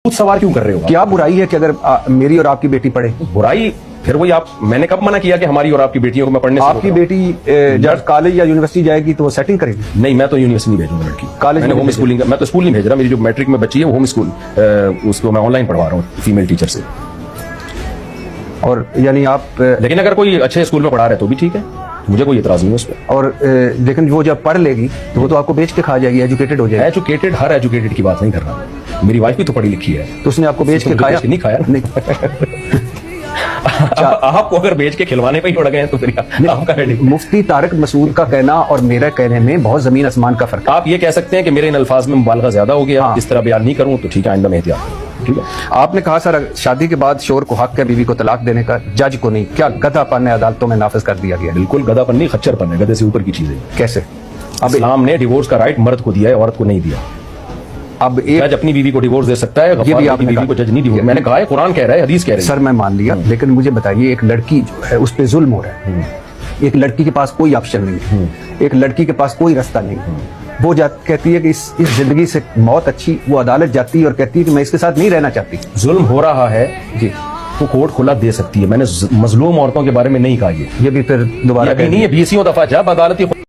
خود سوال کیوں کر رہے ہو؟ کیا برائی ہے کہ اگر میری اور آپ کی بیٹی پڑھے؟ برائی پھر وہی آپ، میں نے کب منع کیا کہ ہماری اور آپ کی بیٹیوں کو میں پڑھنے سے آپ کی بیٹی جب کالج یا یونیورسٹی جائے گی تو وہ سیٹنگ کرے گی؟ نہیں، میں تو یونیورسٹی نہیں بھیجوں گا لڑکی، کالج میں نے ہوم اسکولنگ، میں تو اسکول نہیں بھیج رہا، میری جو میٹرک میں بچی ہے وہ ہوم اسکول، اس کو میں آن لائن پڑھوا رہا ہوں فیمیل ٹیچر سے. اور یعنی آپ لیکن اگر کوئی اچھے اسکول میں پڑھا رہے تو بھی ٹھیک ہے، مجھے کوئی اعتراض نہیں ہے اس پہ. اور لیکن وہ جب پڑھ لے گی تو وہ تو آپ کو بیچ کے کھا جائے گی، ایجوکیٹڈ ہو جائے گی. ایجوکیٹڈ، ہر ایجوکیٹڈ کی بات نہیں کر رہا، میری وائف بھی تو پڑھی لکھی ہے. تو اس نے آپ کو بیچ کے کھایا؟ نہیں کھایا. آپ کو اگر بیچ کے کھلوانے پہ ہی اڑ گئے ہیں تو پھر آپ کا ہے. مفتی طارق مسعود کا کہنا اور میرا کہنے میں بہت زمین آسمان کا فرق ہے. آپ یہ کہہ سکتے ہیں کہ میرے ان الفاظ میں مبالغہ زیادہ ہو گیا، اس طرح بیان نہیں کروں تو ٹھیک ہے، آئندہ میں احتیاط کروں. ٹھیک ہے. آپ نے کہا سر شادی کے بعد شوہر کو حق ہے بیوی کو طلاق دینے کا، جج کو نہیں. کیا گدھا پن عدالتوں میں نافذ کر دیا گیا؟ بالکل گدھا پن نہیں، خچر پن ہے، گدھے سے اوپر کی چیز ہے. کیسے؟ اب اسلام نے ڈیورس کا رائٹ مرد کو دیا ہے، عورت کو نہیں دیا. اب جج اپنی بیوی کو ڈیورس دے سکتا ہے، یہ بھی آپ اپنی نے بیوی کو جج نہیں ڈیورس. میں نے کہا ہے، قرآن کہہ رہا ہے، حدیث کہہ رہی ہے. سر میں مان لیا، لیکن مجھے بتائیے ایک لڑکی جو ہے اس پہ ظلم ہو رہا ہے، ایک لڑکی کے پاس کوئی آپشن نہیں ہے، ایک لڑکی کے پاس کوئی راستہ نہیں ہے. وہ کہتی ہے کہ اس زندگی سے موت اچھی. وہ عدالت جاتی ہے اور کہتی ہے کہ میں اس کے ساتھ نہیں رہنا چاہتی. ظلم ہو رہا ہے جی، تو کورٹ کھلا دے سکتی ہے. میں نے مظلوم عورتوں کے بارے میں نہیں کہا. یہ بھی پھر دوبارہ نہیں ہے 20 دفعہ جب عدالتی